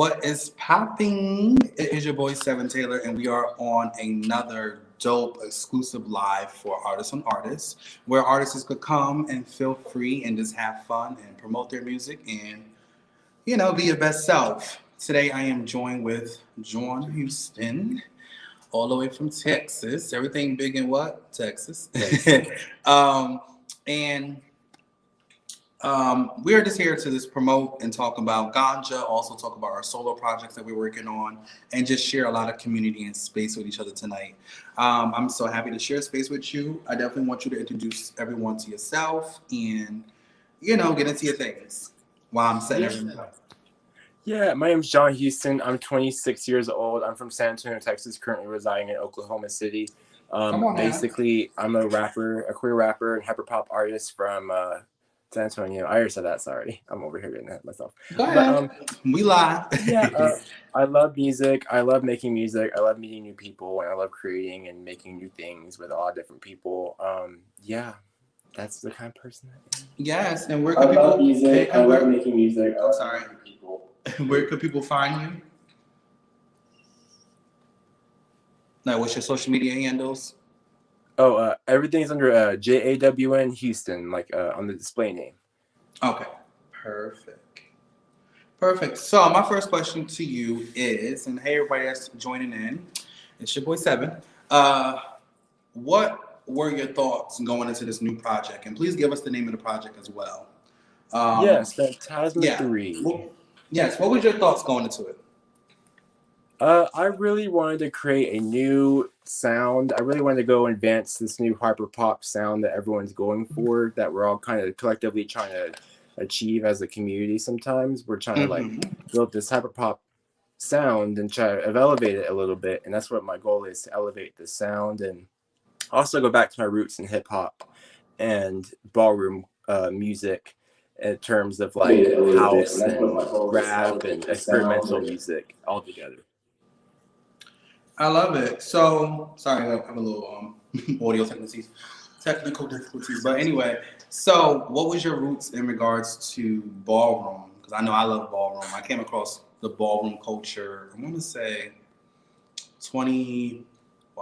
What is popping? It is your boy Sev7en Taylor, and we are on another dope exclusive live for artists on artists, where artists could come and feel free and just have fun and promote their music and be your best self. Today I am joined with JAWN HOUSTON, all the way from Texas. Everything big in what? Texas. And we are just here to just promote and talk about GANJA, also talk about our solo projects that we're working on, and just share a lot of community and space with each other tonight. I'm so happy to share space with you. I definitely want you to introduce everyone to yourself and, get into your things while I'm setting everything up. Yeah, my name's JAWN HOUSTON. I'm 26 years old. I'm from San Antonio, Texas, currently residing in Oklahoma City. Basically, I'm a rapper, a queer rapper and hyperpop artist from San Antonio. I already said that, sorry. I'm over here getting ahead of myself. Go ahead. We lie. I love music. I love making music. I love meeting new people, and I love creating and making new things with all different people. That's the kind of person I am. Yes, and where could people... music. I love making music. I'm sorry. Where could people find you? Like, what's your social media handles? Everything's under JAWN HOUSTON, like on the display name. Okay. Perfect. So my first question to you is, and hey everybody that's joining in, it's your boy Seven. What were your thoughts going into this new project? And please give us the name of the project as well. Yes, Phantasma 3. What was your thoughts going into it? I really wanted to create a new sound. I really wanted to go advance this new hyper pop sound that everyone's going for, that we're all kind of collectively trying to achieve as a community. Sometimes we're trying to build this hyper pop sound and try to elevate it a little bit. And that's what my goal is, to elevate the sound and also go back to my roots in hip hop and ballroom music, in terms of like house and rap and experimental music all together. I love it. So, sorry, I have a little audio technical difficulties. But anyway, so what was your roots in regards to ballroom? Because I know I love ballroom. I came across the ballroom culture, I want to say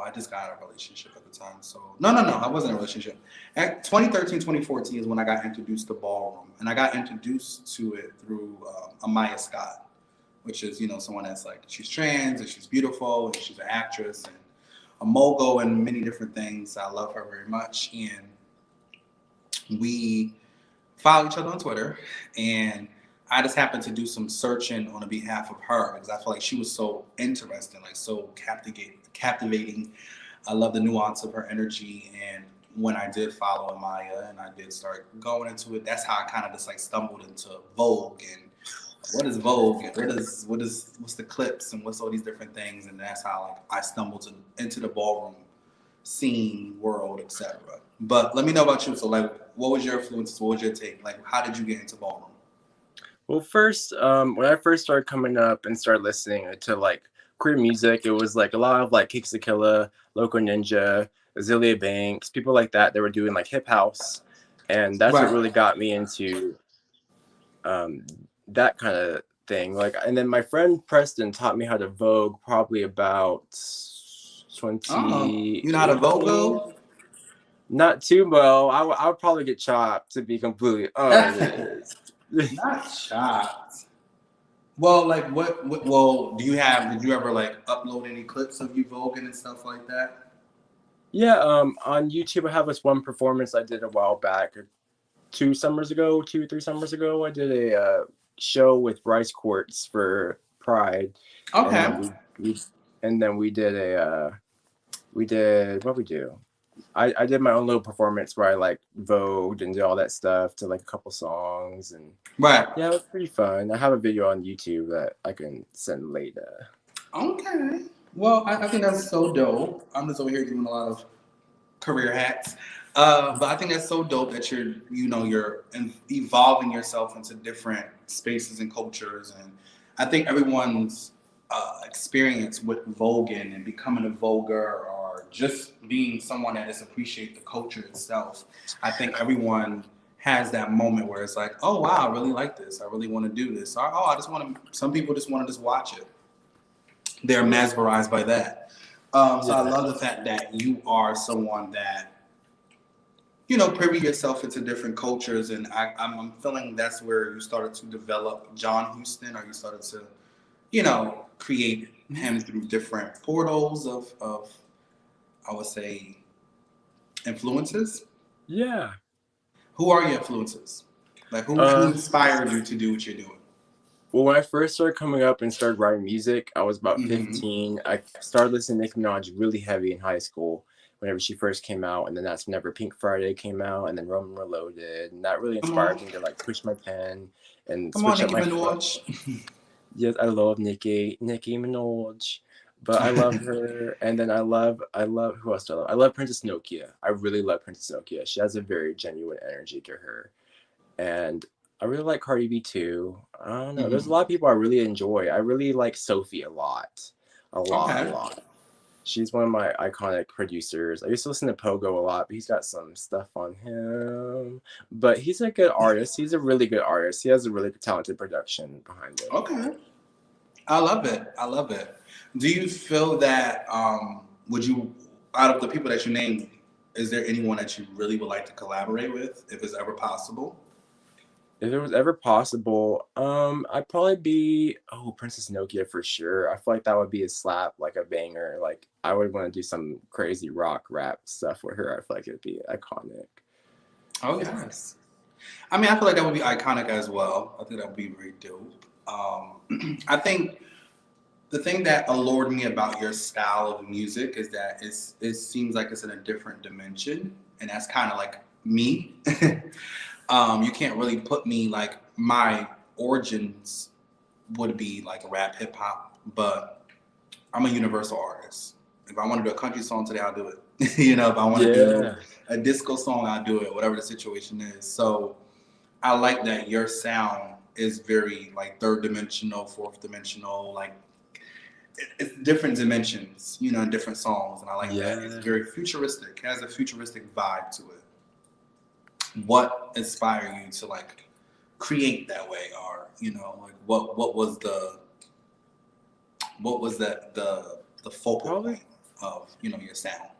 I just got out of a relationship at the time. So, no, I wasn't in a relationship. At 2013, 2014 is when I got introduced to ballroom. And I got introduced to it through Amaya Scott, which is, someone that's like, she's trans and she's beautiful and she's an actress and a mogul and many different things. I love her very much. And we follow each other on Twitter. And I just happened to do some searching on the behalf of her because I feel like she was so interesting, like so captivating. I love the nuance of her energy. And when I did follow Amaya and I did start going into it, that's how I kind of just like stumbled into Vogue and what is Vogue and what's the clips and what's all these different things. And that's how like I stumbled into the ballroom scene, world, etc. But let me know about you. So like, what was your influences? What was your take? Like, how did you get into ballroom? Well, first, when I first started coming up and started listening to like queer music, it was like a lot of like Kix the Killa, Loco Ninja, Azealia Banks, people like that were doing like hip house. And that's what really got me into that kind of thing. Like, and then my friend Preston taught me how to Vogue probably about 20. You know how to Vogue? Not too well. I would probably get chopped, to be completely honest. Not chopped. Well, like well, did you ever like upload any clips of you voguing and stuff like that? Yeah, on YouTube I have this one performance I did a while back, 2 or 3 summers ago. I did a show with Rice Quartz for Pride. Okay. And then we did what we do? I did my own little performance where I like vogued and did all that stuff to like a couple songs and yeah, it was pretty fun. I have a video on YouTube that I can send later. Okay. Well, I think that's so dope. I'm just over here doing a lot of career hacks. But I think that's so dope that you're evolving yourself into different spaces and cultures. And I think everyone's experience with voguing and becoming a voguer or just being someone that just appreciates the culture itself. I think everyone has that moment where it's like, oh wow, I really like this. I really want to do this. Or, oh, I just want to. Some people just want to just watch it. They're mesmerized by that. So I Yeah. love the fact that you are someone that, you know, privy yourself into different cultures, and I'm feeling that's where you started to develop John Houston, or you started to, you know, create him through different portals of I would say influences. Yeah. Who are your influences? Like who Uh, inspired you to do what you're doing? well, when I first started coming up and started writing music, I was about Mm-hmm. 15. I started listening to Nicki Minaj really heavy in high school whenever she first came out. And then that's whenever Pink Friday came out and then Roman Reloaded. And that really Come on, inspired me to like push my pen and come on, switch up Nicki my flow. Minaj. Yes, I love Nicki Minaj. But I love her. And then I love, who else do I love? I love Princess Nokia. I really love Princess Nokia. She has a very genuine energy to her. And I really like Cardi B too. I don't know. There's a Mhm. lot of people I really enjoy. I really like Sophie a lot. A lot, a Okay. lot. She's one of my iconic producers. I used to listen to Pogo a lot, but he's got some stuff on him. But he's a good artist. He's a really good artist. He has a really talented production behind him. Okay. I love it. I love it. Do you feel that would you out of the people that you named, is there anyone that you really would like to collaborate with if it's ever possible? If it was ever possible, I'd probably be Princess Nokia for sure. I feel like that would be a slap, like a banger. Like I would want to do some crazy rock rap stuff with her. I feel like it'd be iconic. Oh yes. I mean, I feel like that would be iconic as well. I think that would be very dope. I think the thing that allured me about your style of music is that it seems like it's in a different dimension, and that's kind of like me. You can't really put me like my origins would be like rap hip hop, but I'm a universal artist. If I want to do a country song today, I'll do it. You know, if I want to do Yeah, a disco song, I'll do it, whatever the situation is. So I like that your sound is very like third dimensional, fourth dimensional, like it's different dimensions, you know, in different songs, and I like that. It's yeah. very futuristic. It has a futuristic vibe to it. What inspired you to like create that way, or you know, like what was that the focal Probably point of you know your sound?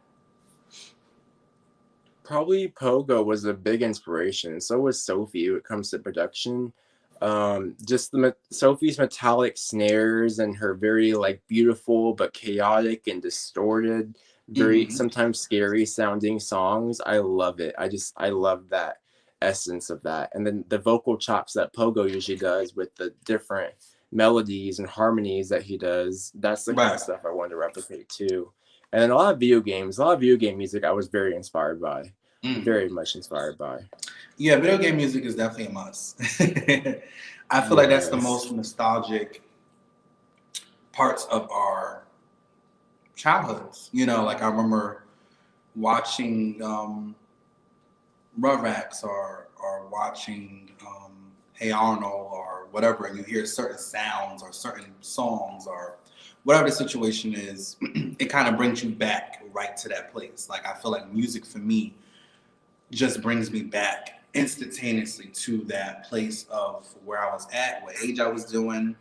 Probably Pogo was a big inspiration. So was Sophie when it comes to production. Just Sophie's metallic snares and her very like beautiful but chaotic and distorted, very Mm-hmm. sometimes scary sounding songs. I love it. I love that essence of that. And then the vocal chops that Pogo usually does with the different melodies and harmonies that he does. That's the kind of Right. stuff I wanted to replicate too. And then a lot of video game music I was very inspired by, Mm. very much inspired by. Yeah, video game music is definitely a must. I feel like that's the Yes. most nostalgic parts of our childhoods. You know, like I remember watching Rugrats or watching Hey Arnold or whatever, and you hear certain sounds or certain songs or whatever the situation is, it kind of brings you back right to that place. Like I feel like music for me just brings me back instantaneously to that place of where I was at, what age I was doing,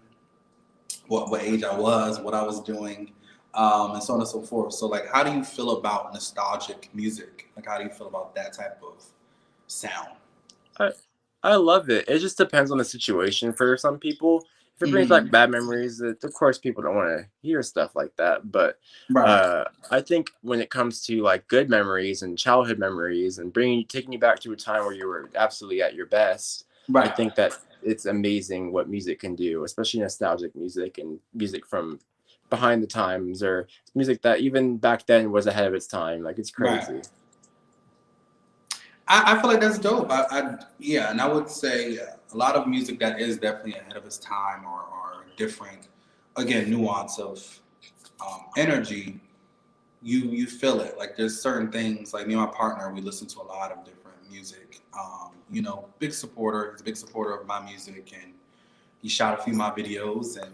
what age I was, what I was doing, and so on and so forth. So, like, how do you feel about nostalgic music? Like, how do you feel about that type of sound? I I love it. It just depends on the situation for some people. If it brings back Mm-hmm. bad memories, of course people don't want to hear stuff like that. But Right, I think when it comes to like good memories and childhood memories and taking you back to a time where you were absolutely at your best, I right, think that it's amazing what music can do, especially nostalgic music and music from behind the times or music that even back then was ahead of its time. Like it's right. crazy. I feel like that's dope. Yeah, and I would say a lot of music that is definitely ahead of its time or different, again, nuance of energy. You feel it. Like there's certain things. Like me and my partner, we listen to a lot of different music. You know, big supporter. He's a big supporter of my music, and he shot a few of my videos, and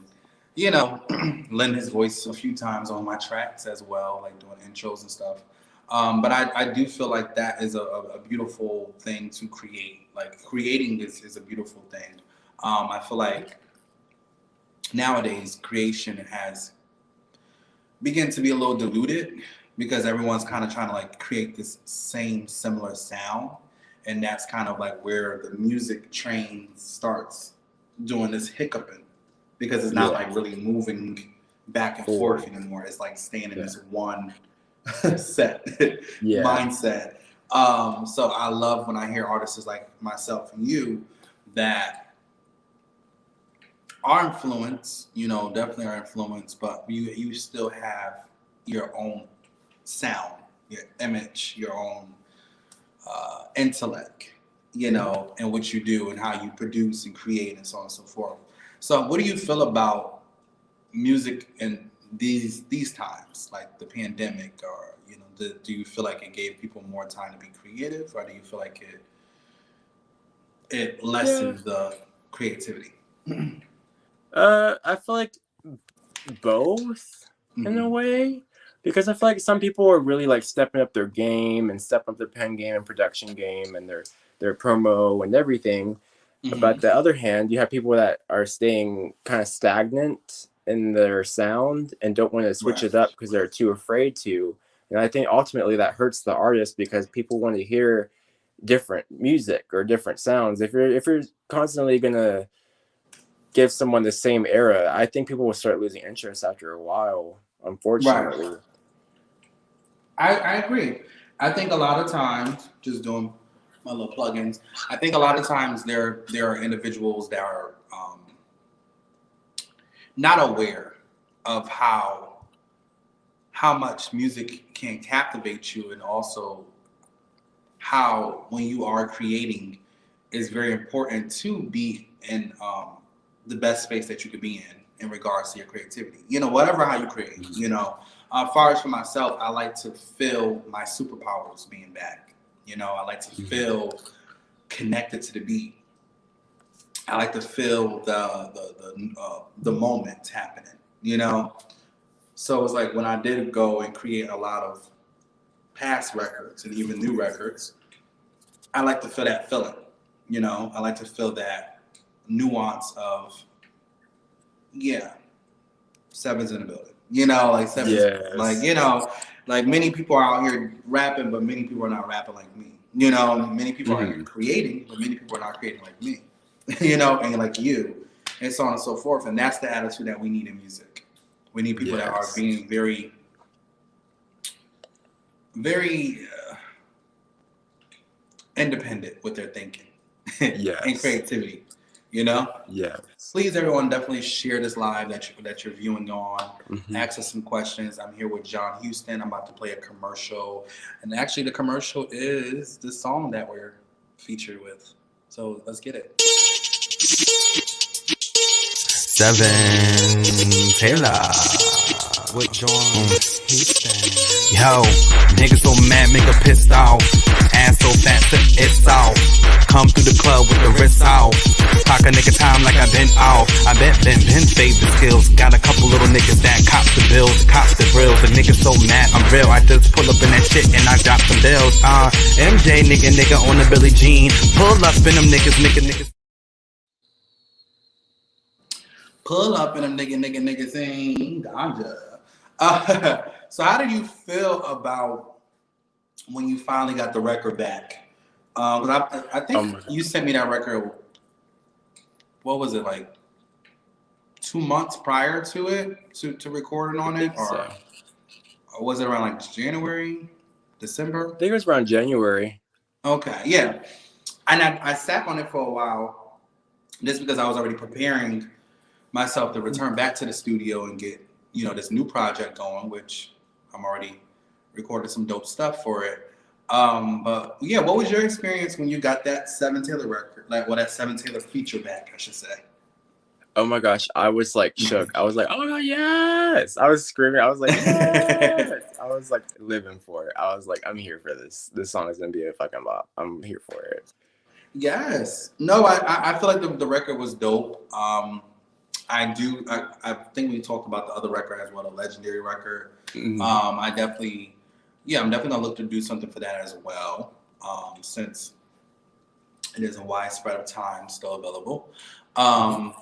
you know, lend his voice a few times on my tracks as well, like doing intros and stuff. But I do feel like that is a beautiful thing to create. Like creating is a beautiful thing. I feel like nowadays creation has begun to be a little diluted because everyone's kind of trying to like create this same similar sound. And that's kind of like where the music train starts doing this hiccuping because it's not like really moving back and forth anymore. It's like staying in this one set mindset. So I love when I hear artists like myself and you that are influenced, you know, definitely are influenced, but you still have your own sound, your image, your own intellect, you know, and what you do and how you produce and create and so on and so forth. So what do you feel about music in these times, like the pandemic, or you know, do you feel like it gave people more time to be creative, or do you feel like it lessened the creativity? I feel like both in a way, because I feel like some people are really like stepping up their game and stepping up their pen game and production game and their promo and everything. But the other hand, you have people that are staying kind of stagnant in their sound and don't want to switch it up because they're too afraid to. And I think ultimately that hurts the artist because people want to hear different music or different sounds. If you're constantly gonna give someone the same era, I think people will start losing interest after a while, unfortunately. Right. I agree. I think a lot of times, just doing my little plugins, I think a lot of times there are individuals that are not aware of how much music can captivate you, and also how when you are creating, it's very important to be in the best space that you could be in regards to your creativity. You know, whatever how you create. You know, as far as for myself, I like to feel my superpowers being back. You know, I like to feel connected to the beat. I like to feel the moment happening. You know, so it's like when I did go and create a lot of past records and even new records, I like to feel that feeling. You know, I like to feel that nuance of Seven's in the building. You know, like Seven's like, you know, like many people are out here rapping, but many people are not rapping like me. You know, many people are creating, but many people are not creating like me. You know, and like you, and so on and so forth. And that's the attitude that we need in music. We need people that are being very, very independent with their thinking and creativity. You know? Please, everyone, definitely share this live that you're viewing on. Ask us some questions. I'm here with JAWN HOUSTON. I'm about to play a commercial. And actually, the commercial is the song that we're featured with. So let's get it. Sev7en Taylor with JAWN HOUSTON. Yo, niggas so mad, make a pissed off. Ass so fat, it's off. Come through the club with the wrist off. Talk a nigga time like I been off. I been fade the skills. Got a couple little niggas that cop the bills, cop the grills. The niggas so mad, I'm real. I just pull up in that shit and I drop some bills. MJ nigga on the Billie Jean. Pull up in them niggas. Pull up in them niggas saying GANJA. So how did you feel about when you finally got the record back? I think you sent me that record. What was it, like 2 months prior to it, to recording on it, or was it around like January, December? I think it was around January. Okay, yeah. And I sat on it for a while, just because I was already preparing myself to return back to the studio and get, you know, this new project going, which I'm already recorded some dope stuff for it. But yeah, what was your experience when you got that Sev7en Taylor record? Like, well, that Sev7en Taylor feature back, I should say. Oh my gosh, I was like shook. I was like, oh my god, yes! I was screaming. I was like, yes! I was like living for it. I was like, I'm here for this. This song is gonna be a fucking bop. I'm here for it. Yes. No, I feel like the record was dope. I think we talked about the other record as well, a legendary record. I definitely yeah, I'm definitely gonna look to do something for that as well, since it is a widespread of time still available. Um,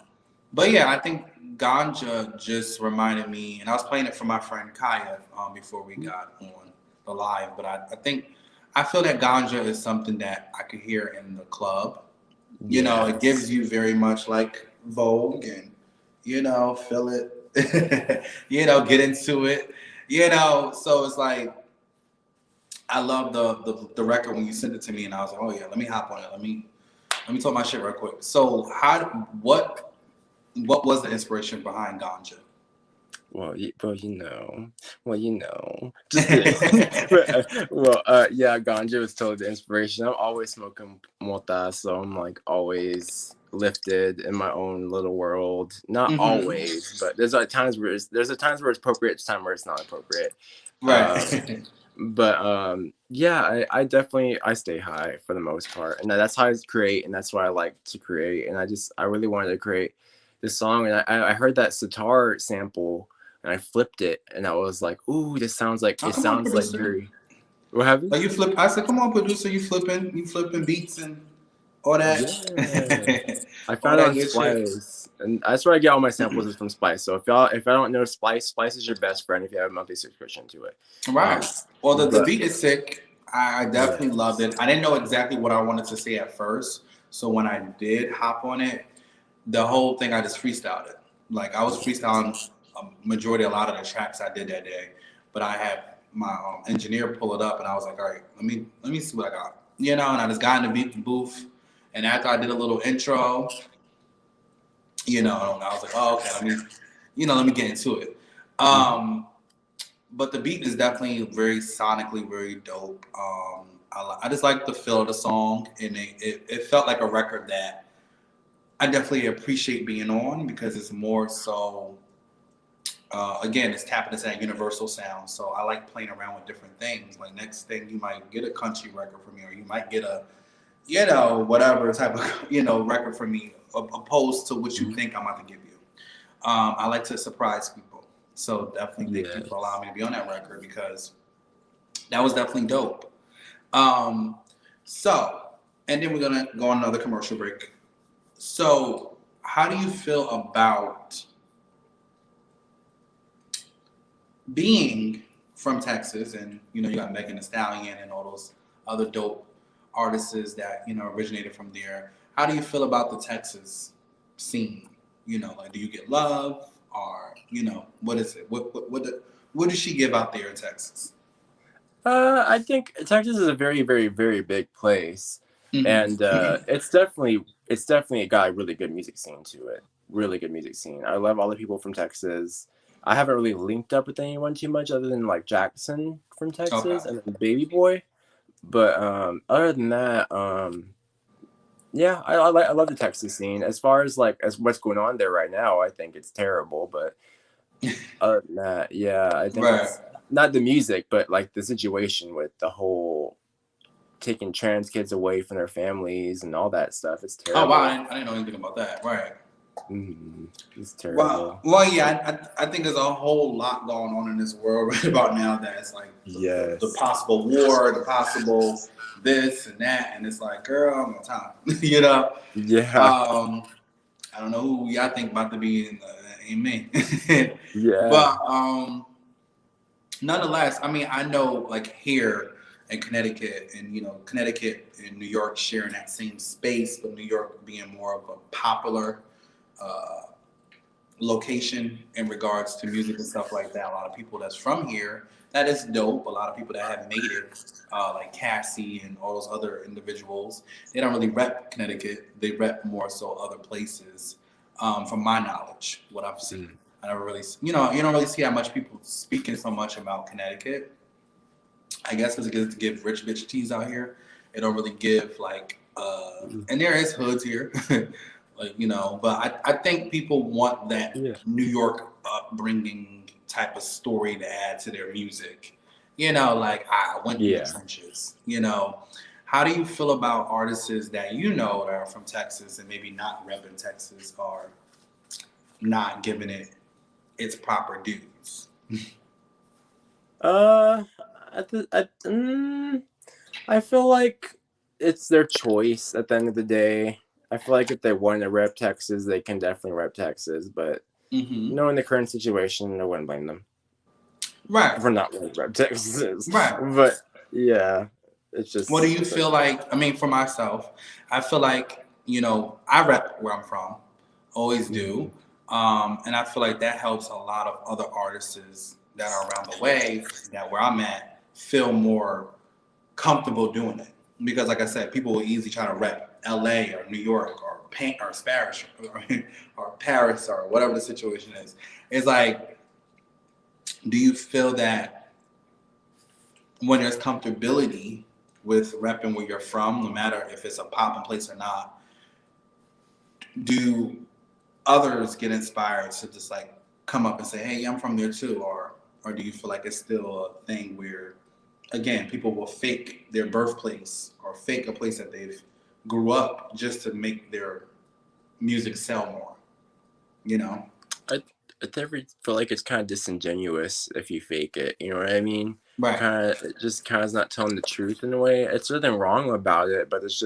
but yeah, I think Ganja just reminded me, and I was playing it for my friend Kaya before we got on the live. But I think I feel that Ganja is something that I could hear in the club. You know, it gives Yes. you very much like Vogue, and feel it. Get into it. So it's like I love the record when you sent it to me, and I was like, oh yeah, let me hop on it. Let me talk my shit real quick. So what was the inspiration behind ganja? Just kidding. Yeah, ganja was totally the inspiration. I'm always smoking mota, so I'm like always lifted in my own little world. Not Hmm. always, but there's a times where it's appropriate, times where it's not appropriate. Um, Right. but yeah, I definitely I stay high for the most part, and that's how I create, and that's what I like to create. And I really wanted to create this song, and I heard that sitar sample, and I flipped it, and I was like, ooh, Oh, it come on, sounds like producer. very what happened? Like you flip. I said, come on, producer. You flipping beats and all that, Yeah. I all found it that on good shit. Splice, and that's where I get all my samples is from Splice. So if I don't know Splice, Splice is your best friend if you have a monthly subscription to it. Right. Um, Well, the but beat is sick. I definitely loved it. yes. I didn't know exactly what I wanted to say at first, so when I did hop on it, the whole thing I just freestyled it. Like I was freestyling a lot of the tracks I did that day, but I had my engineer pull it up, and I was like, all right, let me see what I got, And I just got in the beat booth, and after I did a little intro, and I was like, oh, okay, let me get into it. Mhm. Um, but the beat is definitely very sonically very dope. I just like the feel of the song, and it felt like a record that I definitely appreciate being on because it's more so. Again, it's tapping into that universal sound. So I like playing around with different things. Like next thing, you might get a country record from me, or you might get a, whatever type of record from me, opposed to what you Mhm. think I'm about to give you. I like to surprise people. So definitely thank you for Yes. allowing me to be on that record because that was definitely dope. Um, so, and then we're gonna go on another commercial break. So, how do you feel about being from Texas, and you got Megan Thee Stallion and all those other dope artists that originated from there? How do you feel about the Texas scene? Like, do you get love, or what is it? What does she give out there in Texas? I think Texas is a very, very, very big place, and Hmm. it's definitely got a really good music scene to it. Really good music scene. I love all the people from Texas. I haven't really linked up with anyone too much other than like Jackson from Okay. Texas and then Baby Boy. But other than that, yeah, I love the Texas scene. As far as like as what's going on there right now, I think it's terrible. But other than that, yeah, I think Right. it's not the music, but like the situation with the whole taking trans kids away from their families and all that stuff. It's Oh wow, terrible. I didn't know anything about that. Right. It's Well, terrible. well, yeah, I think there's a whole lot going on in this world right about now that it's like the Yes. possible war, the possible this and that, and it's like, girl, I'm on time, Yeah. Um, I don't know who y'all think about to be in me, Yeah. but nonetheless, I mean, I know like here in Connecticut, and Connecticut and New York sharing that same space, but New York being more of a popular uh, location in regards to music and stuff like that. A lot of people that's from here, that is dope. A lot of people that have made it, like Cassie and all those other individuals, they don't really rep Connecticut. They rep more so other places. From my knowledge, what I've seen, Mm. I never really, you don't really see how much people speaking so much about Connecticut. I guess because it gets to give rich bitch teas out here. It don't really give like, and there is hoods here, like But I think people want that Yeah. New York upbringing type of story to add to their music. Like I went through the Yeah. trenches. How do you feel about artists that that are from Texas and maybe not repping Texas or not giving it its proper dues? Uh, I feel like it's their choice at the end of the day. I feel like if they want to rep Texas, they can definitely rep Texas. But knowing the current situation, I wouldn't blame them. Right. For not wanting to rep Texas. Right. But yeah, it's just. What do you feel like? I mean, for myself, I feel like, I rep where I'm from, always do. And I feel like that helps a lot of other artists that are around the way, that where I'm at, feel more comfortable doing it. Because like I said, people will easily try to rep LA or New York or Paris or Paris or whatever the situation is. It's like, do you feel that when there's comfortability with repping where you're from, no matter if it's a poppin' place or not, do others get inspired to just like come up and say, hey, I'm from there too? Or do you feel like it's still a thing where, again, people will fake their birthplace or fake a place that they've grew up just to make their music sell more, I never feel like it's kind of disingenuous if you fake it. You know what I mean? Right. It just kind of is not telling the truth in a way. It's nothing wrong about it, but it's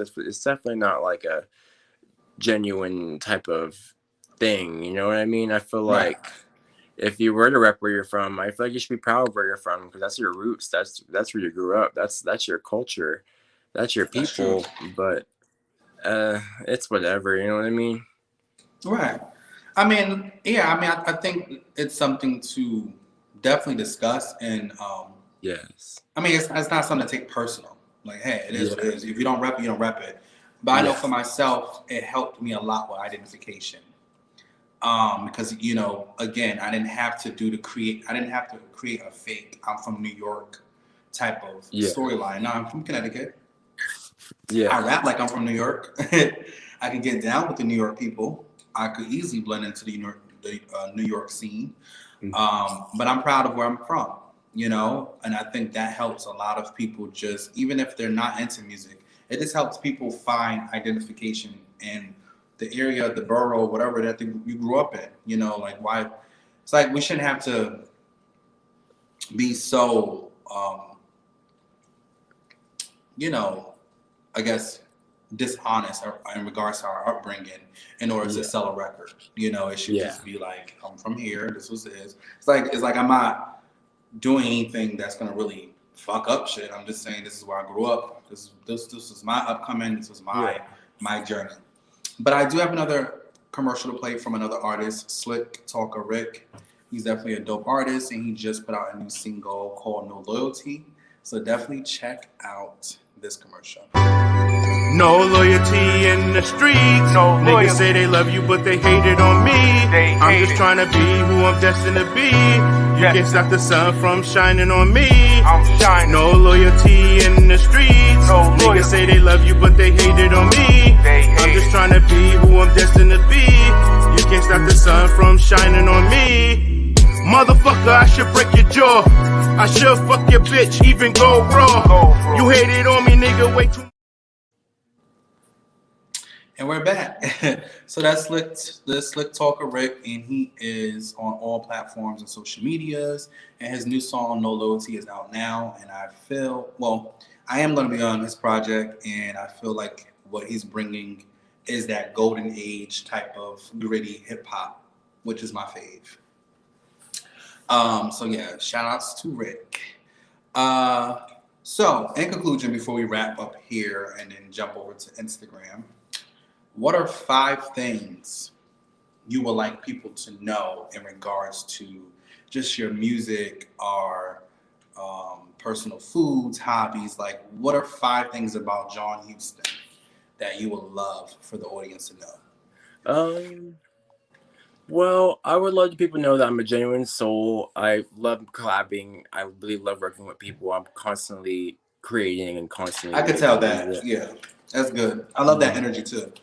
definitely not like a genuine type of thing. You know what I mean? I feel like if you were to rep where you're from, I feel like you should be proud of where you're from because that's your roots. That's where you grew up. That's your culture. That's your people. But it's whatever. You know what I mean? Right. I mean, yeah. I mean, I think it's something to definitely discuss. And yes. I mean, it's not something to take personal. Like, hey, it is what it is. If you don't rep it, you don't rep it. But I know for myself, it helped me a lot with identification. Because again, I didn't have to create a fake I'm from New York type of storyline. No, I'm from Connecticut. Yeah. I rap like I'm from New York. I can get down with the New York people. I could easily blend into the New York scene. But I'm proud of where I'm from, and I think that helps a lot of people just, even if they're not into music, it just helps people find identification in the area, the borough, whatever that you grew up in, like why, it's like we shouldn't have to be so, I guess, dishonest in regards to our upbringing in order to sell a record. It should just be like, I'm from here, this was this. It's like I'm not doing anything that's gonna really fuck up shit. I'm just saying this is where I grew up. This is my upcoming, this was my journey. But I do have another commercial to play from another artist, Slick Talker Rick. He's definitely a dope artist, and he just put out a new single called No Loyalty. So definitely check out this commercial. No loyalty in the streets. No Niggas say they love you, but they hate it on me. I'm just trying to be who I'm destined to be. You can't stop the sun from shining on me. I'm shining. No loyalty in the streets. No Niggas say they love you, but they hate it on me. I'm just trying to be who I'm destined to be. You can't stop the sun from shining on me. Motherfucker, I should break your jaw. I should fuck your bitch, even go raw. You hated on me, nigga, way too. And we're back. So that's the Slick Talker Rick, and he is on all platforms and social medias. And his new song, No Loyalty, is out now. And I am going to be on his project, and I feel like what he's bringing is that golden age type of gritty hip hop, which is my fave. So yeah, shout outs to Rick. So in conclusion, before we wrap up here and then jump over to Instagram, what are 5 things you would like people to know in regards to just your music or personal foods, hobbies? Like, what are 5 things about JAWN Houston that you would love for the audience to know? Well, I would love people to know that I'm a genuine soul. I love collabing. I really love working with people. I'm constantly creating and constantly. I could tell that. Yeah, that's good. I love that energy too.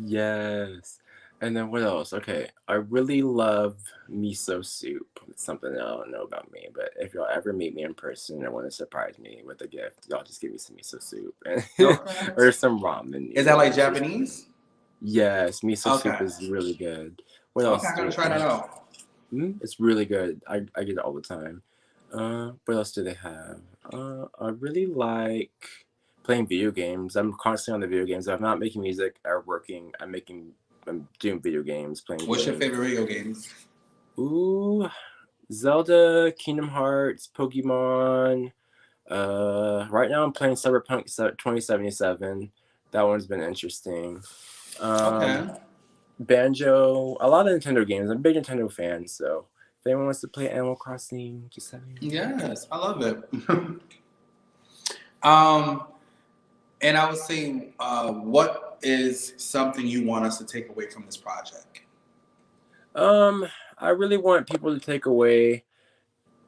Yes. And then what else? Okay, I really love miso soup. It's something that I don't know about me, but if y'all ever meet me in person and want to surprise me with a gift, y'all just give me some miso soup or some ramen. Is that like Japanese? Yes, miso soup is really good. What else? I'm gonna try that out. It's really good. I get it all the time. What else do they have? I really like playing video games. I'm constantly on the video games. If I'm not making music or working, I'm doing video games, playing What's your games. favorite video games? Ooh, Zelda, Kingdom Hearts, Pokemon. Right now I'm playing Cyberpunk 2077. That one's been interesting. Okay. Banjo, a lot of Nintendo games. I'm a big Nintendo fan, so if anyone wants to play Animal Crossing, just let me know. Yes, I love it. And I would say, what is something you want us to take away from this project? I really want people to take away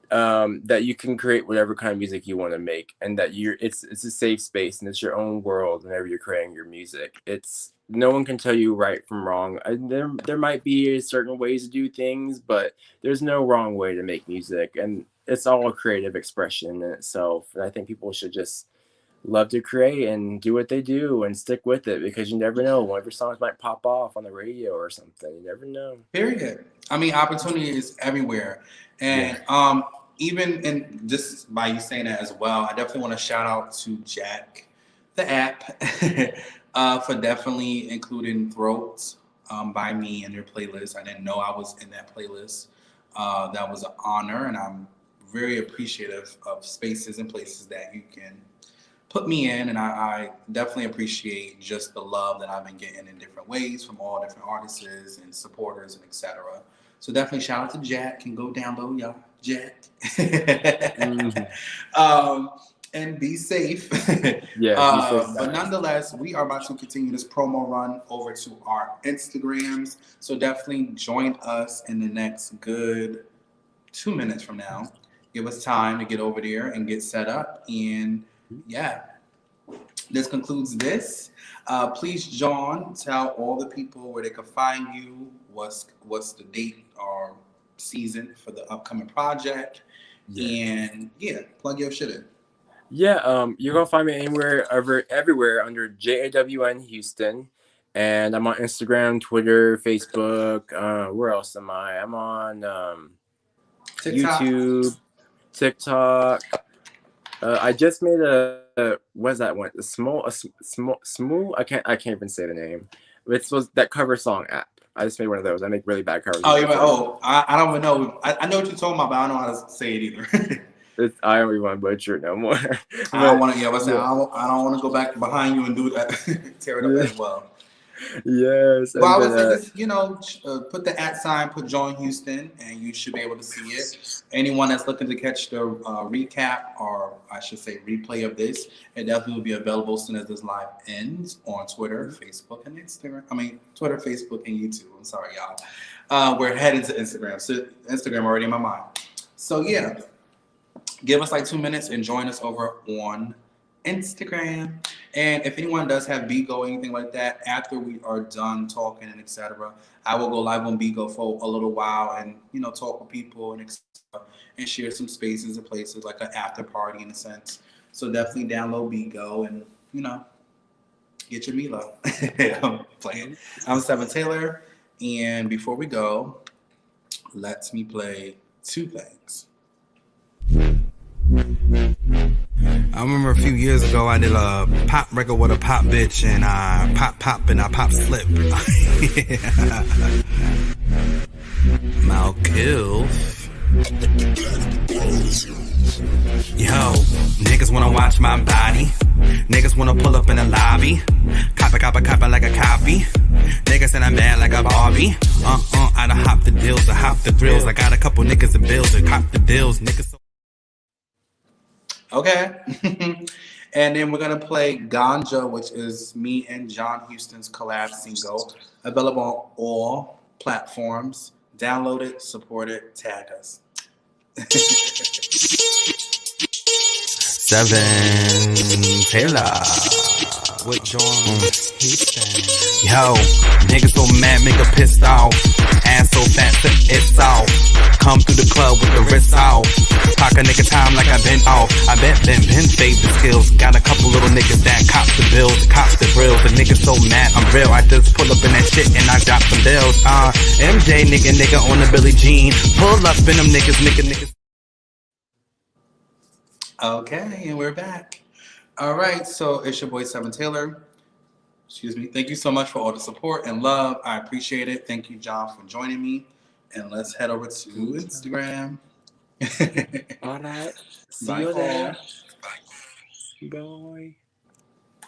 that you can create whatever kind of music you want to make, and that it's a safe space and it's your own world whenever you're creating your music. It's no one can tell you right from wrong. There might be certain ways to do things, but there's no wrong way to make music, and it's all a creative expression in itself. And I think people should just love to create and do what they do and stick with it, because you never know, one of your songs might pop off on the radio or something. You never know. Period. I mean, opportunity is everywhere. And even in just by you saying that as well, I definitely want to shout out to Jack, the app, for definitely including Throats by me in their playlist. I didn't know I was in that playlist. That was an honor, and I'm very appreciative of spaces and places that you can put me in, and I definitely appreciate just the love that I've been getting in different ways from all different artists and supporters and etc. So definitely shout out to Jack, and go download y'all, Jack. And be safe. But nonetheless, we are about to continue this promo run over to our Instagrams. So definitely join us in the next good 2 minutes from now. Give us time to get over there and get set up. And yeah, this concludes this. Please, John, tell all the people where they can find you. What's the date or season for the upcoming project? And plug your shit in. You're gonna find me everywhere under JAWN Houston, and I'm on Instagram, Twitter, Facebook. Where else am I? I'm on TikTok. YouTube, TikTok. I just made what's that one? A small. I can't even say the name. It was that cover song app. I just made one of those. I make really bad covers. I don't even know. I know what you're talking about, but I don't know how to say it either. I don't even want to butcher it no more. I don't want to. I don't want to go back behind you and do that. Tear it up as well. Yes. Well, I would say this, put the @ put JAWN Houston, and you should be able to see it. Anyone that's looking to catch the recap, or I should say replay of this, it definitely will be available as soon as this live ends on Twitter, Facebook, and Instagram. I mean, Twitter, Facebook, and YouTube. I'm sorry, y'all. We're headed to Instagram. So Instagram already in my mind. So yeah, give us like 2 minutes and join us over on Instagram. And if anyone does have Bigo or anything like that, after we are done talking and etc., I will go live on Bigo for a little while and talk with people and etc., and share some spaces and places like an after party in a sense. So definitely download Bigo and get your Milo. I'm playing. I'm Sev7en Taylor, and before we go, let me play two things. I remember a few years ago I did a pop record with a pop bitch, and I pop and I pop slip. Malkill. Yo, niggas wanna watch my body. Niggas wanna pull up in the lobby. Copper like a copy. Niggas said I'm bad like a Barbie. I done hop the deals, I hop the thrills. I got a couple niggas in bills to cop the deals. Niggas. Okay. And then we're going to play Ganja, which is me and JAWN Houston's collab single. Available on all platforms. Download it, support it, tag us. Sev7en Taylor with JAWN Houston. Yo, niggas so mad, make a pissed off. Ass so fat that it's off. Come through the club with the wrist off. Pock a nigga time like I been off. I been fade the skills. Got a couple little niggas that cop the bills, cop the grills. The niggas so mad, I'm real. I just pull up in that shit and I drop some bills. MJ nigga on the Billie Jean. Pull up in them niggas. Okay, and we're back. All right, so it's your boy Sev7en Taylor. Excuse me. Thank you so much for all the support and love. I appreciate it. Thank you, John, for joining me. And let's head over to Instagram. All right. See Bye, you all. there. Bye. Bye.